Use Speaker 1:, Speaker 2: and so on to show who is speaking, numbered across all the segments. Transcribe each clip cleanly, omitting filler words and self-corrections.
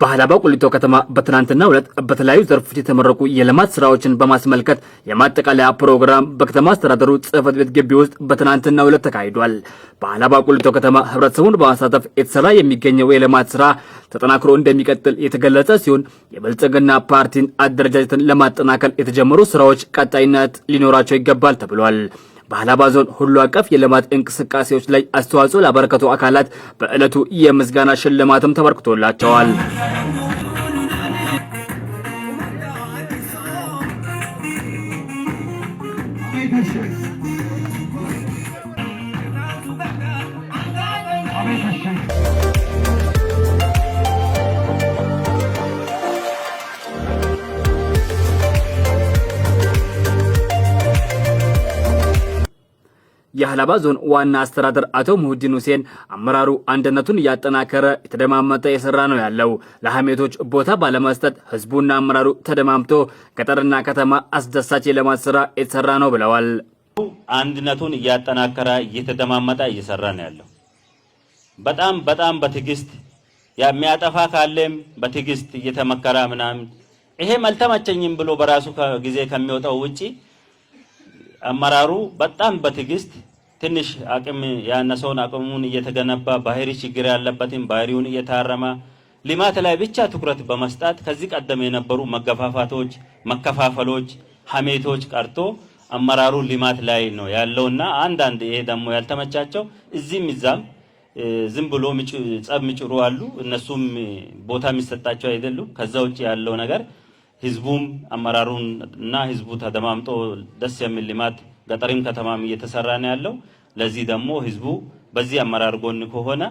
Speaker 1: በሃላባ ቁሊቶ ከተማ በትናንትናው ዕለት በተለያዩ ዘርፎች የተመረቁ የልማት ስራዎችን በማስመልከት የማጠቃለያ ፕሮግራም በከተማ አስተዳደሩ ጽሕፈት ቤት ግቢ ውስጥ በትናንትናው ዕለት ተካሂዷል። በሃላባ ቁሊቶ ከተማ ህብረተሰቡን በማሳተፍ የተሰራ የሚገኘው የልማት ስራ ተጠናክሮ እንደሚቀጥል የተገለጸ ሲሆን የብልጽግና ፓርቲን አደረጃጀትን ለማጠናከር የተጀመሩ ስራዎች ቀጣይነት ሊኖራቸው ይገባል ተብሏል። በሃላባ ዞን ሁሉ አቀፍ የልማት እንቅስቃሴዎች ላይ አስተዋጽኦ ላበረከቱ አካላት በዕለቱ የምስጋና ሽልማትም ተበርክቶላቸዋል። የሃላባ ዞን ዋና አስተዳደር አቶ ሙህዲን ሁሴን አመራሩ አንድነቱን እያጠናከረ የተደማመጠ የሰራ ነው ያለው ለሐሜቶች ቦታ ባለመስጠት ህዝቡና አመራሩ ተደማምቶ ገጠርና ከተማ አስደሳች የልማት ስራ የተሰራ ነው ብለዋል።
Speaker 2: አንድነቱን እያጠናከረ እየተደማመጠ እየሰራ ነው ያለው በጣም በትግስት የሚያጠፋ ካለም በትግስት እየተመከረ ምናምን ይሄ መልተመቸኝም ብሎ በራሱ ጊዜ ከሚወጣው ውጪ አመራሩ በጣም በትግስት ትንሽ አቅም ያነሰውን አቅሙን እየተገነባ ባህሪ ችግር ያለበትን ባህሪውን እየታረመ ልማት ላይ ብቻ ትኩረት በመስጠት ከዚህ ቀደም የነበሩ መገፋፋቶች፣ መከፋፈሎች፣ ሐሜቶች ቀርቶ አመራሩ ልማት ላይ ነው ያለውና አንዳንድ ይሄ ደግሞ ያልተመቻቸው እዚህም እዛም ዝም ብሎ ጸብ ምጭሩ አሉ። እነሱም ቦታ የሚሰጣቸው አይደሉም። ከዛ ውጪ ያለው ነገር ህዝቡም አመራሩን እና ህዝቡ ተደማምጦ ደስ የሚል ልማት ገጠሪም ከተማም እየተሰራ ነው ያለው። ለዚህ ደግሞ ህዝቡ በዚህ አመራር ጎን ከሆነ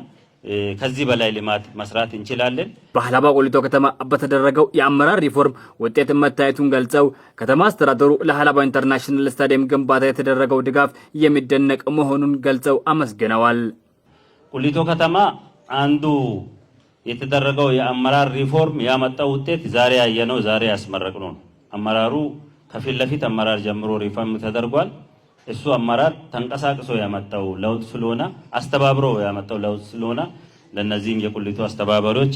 Speaker 2: ከዚህ በላይ ልማት መስራት እንችላለን።
Speaker 1: በሃላባ ቁሊቶ ከተማ በተደረገው የአመራር ሪፎርም ውጤት መታየቱን ገልጸው ከተማ አስተዳደሩ ለሃላባ ኢንተርናሽናል ስታዲየም ግንባታ የተደረገው ድጋፍ የሚደነቅ መሆኑን ገልጸው አመስግነዋል።
Speaker 2: ቁሊቶ ከተማ አንዱ የተደረገው የአመራር ሪፎርም ያመጣው ውጤት ዛሬ ያየነው ዛሬ ያስመረቅነው ነው። አመራሩ ከፊት ለፊት አመራር ጀምሮ ሪፎርም ተደርጓል። እሱ አመራር ተንቀሳቅሶ ያመጣው ለውጥ ስለሆነ አስተባብሮ ያመጣው ለውጥ ስለሆነ ለነዚህም የቁሊቶ አስተባባሪዎች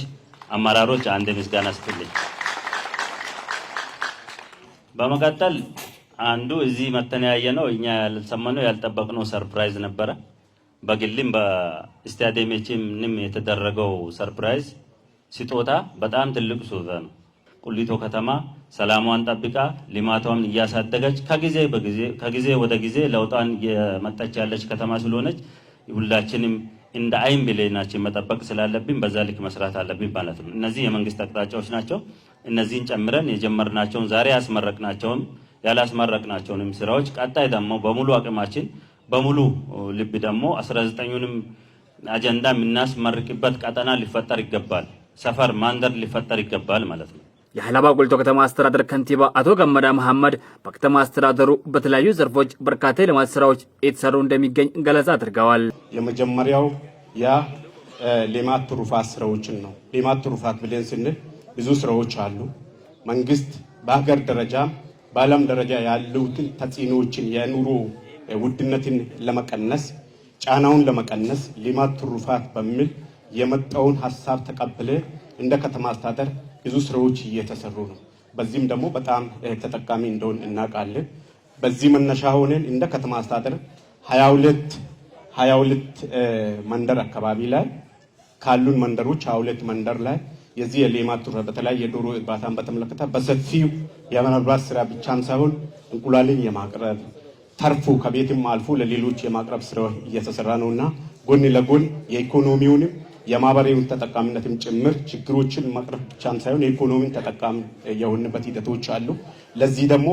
Speaker 2: አመራሮች አንድ ምስጋና ስጥልኝ። በመቀጠል አንዱ እዚህ መተን ያየነው እኛ ያልሰማነው ያልጠበቅነው ሰርፕራይዝ ነበረ። በግልም በስታዲየማችንም የተደረገው ሰርፕራይዝ ስጦታ በጣም ትልቅ ስጦታ ነው። ቁሊቶ ከተማ ሰላሟን ጠብቃ ልማቷን እያሳደገች ከጊዜ ወደ ጊዜ ለውጣን የመጣች ያለች ከተማ ስለሆነች ሁላችንም እንደ አይን ብሌናችን መጠበቅ ስላለብን በዛ ልክ መስራት አለብን ማለት ነው። እነዚህ የመንግስት አቅጣጫዎች ናቸው። እነዚህን ጨምረን የጀመርናቸውን ዛሬ ያስመረቅናቸውን ያላስመረቅናቸውንም ስራዎች ቀጣይ ደግሞ በሙሉ አቅማችን በሙሉ ልብ ደግሞ 19ኙንም አጀንዳ የምናስመርቅበት ቀጠና ሊፈጠር ይገባል። ሰፈር ማንደር ሊፈጠር ይገባል ማለት ነው።
Speaker 1: የሃላባ ቁሊቶ ከተማ አስተዳደር ከንቲባ አቶ ገመዳ መሐመድ በከተማ አስተዳደሩ በተለያዩ ዘርፎች በርካታ የልማት ስራዎች የተሰሩ እንደሚገኝ ገለጻ አድርገዋል።
Speaker 3: የመጀመሪያው የልማት ትሩፋት ስራዎችን ነው። ልማት ትሩፋት ብለን ስንል ብዙ ስራዎች አሉ። መንግስት በሀገር ደረጃ በዓለም ደረጃ ያሉትን ተጽዕኖዎችን የኑሮ ውድነትን ለመቀነስ ጫናውን ለመቀነስ ልማት ትሩፋት በሚል የመጣውን ሐሳብ ተቀብለ እንደ ከተማ አስተዳደር ብዙ ስራዎች እየተሰሩ ነው። በዚህም ደግሞ በጣም ተጠቃሚ እንደሆን እናውቃለን። በዚህ መነሻ ሆነን እንደ ከተማ አስተዳደር 22 መንደር አካባቢ ላይ ካሉን መንደሮች 22 መንደር ላይ የዚህ የልማት ትሩፋት በተለይ የዶሮ እርባታን በተመለከተ በሰፊው የማልማት ስራ ብቻም ሳይሆን እንቁላልን የማቅረብ ተርፎ ከቤትም አልፎ ለሌሎች የማቅረብ ስራ እየተሰራ ነውና ጎን ለጎን የኢኮኖሚውንም የማህበራዊውን ተጠቃሚነትም ጭምር ችግሮችን መቅረፍ ብቻም ሳይሆን የኢኮኖሚን ተጠቃሚ የሆንበት ሂደቶች አሉ። ለዚህ ደግሞ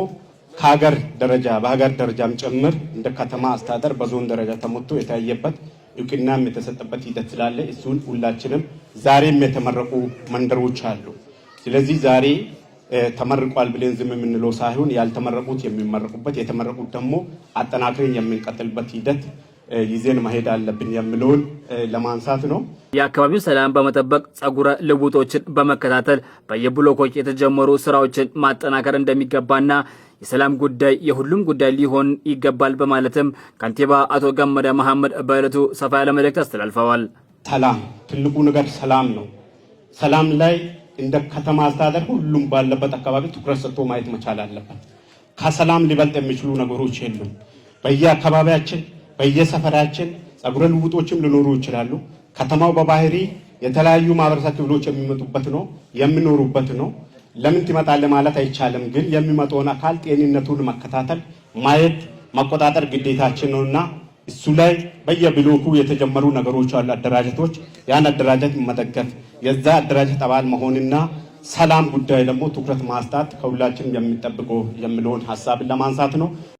Speaker 3: ከሀገር ደረጃ በሀገር ደረጃም ጭምር እንደ ከተማ አስተዳደር በዞን ደረጃ ተሞቶ የታየበት እውቅናም የተሰጠበት ሂደት ስላለ እሱን ሁላችንም ዛሬም የተመረቁ መንደሮች አሉ። ስለዚህ ዛሬ ተመርቋል ብለን ዝም የምንለው ሳይሆን ያልተመረቁት የሚመረቁበት የተመረቁት ደግሞ አጠናክረን የምንቀጥልበት ሂደት ይዘን መሄድ አለብን የሚለውን ለማንሳት ነው።
Speaker 1: የአካባቢው ሰላም በመጠበቅ ጸጉረ ልውጦችን በመከታተል በየብሎኮች የተጀመሩ ስራዎችን ማጠናከር እንደሚገባና የሰላም ጉዳይ የሁሉም ጉዳይ ሊሆን ይገባል በማለትም ከንቲባ አቶ ገመዳ መሐመድ በዕለቱ ሰፋ ያለ መልእክት አስተላልፈዋል።
Speaker 3: ሰላም ትልቁ ነገር ሰላም ነው። ሰላም ላይ እንደ ከተማ አስተዳደር ሁሉም ባለበት አካባቢ ትኩረት ሰጥቶ ማየት መቻል አለበት። ከሰላም ሊበልጥ የሚችሉ ነገሮች የሉም። በየአካባቢያችን በየሰፈራችን ጸጉረ ልውጦችም ሊኖሩ ይችላሉ። ከተማው በባህሪ የተለያዩ ማህበረሰብ ክፍሎች የሚመጡበት ነው የሚኖሩበት ነው። ለምን ትመጣለህ ማለት አይቻልም። ግን የሚመጣውን አካል ጤንነቱን መከታተል ማየት መቆጣጠር ግዴታችን ነውና እሱ ላይ በየብሎኩ የተጀመሩ ነገሮች አሉ፣ አደራጀቶች። ያን አደራጀት መደገፍ የዛ አደራጀት አባል መሆንና ሰላም ጉዳይ ደግሞ ትኩረት ማስጣት ከሁላችን የሚጠብቀው የሚለውን ሀሳብን ለማንሳት ነው።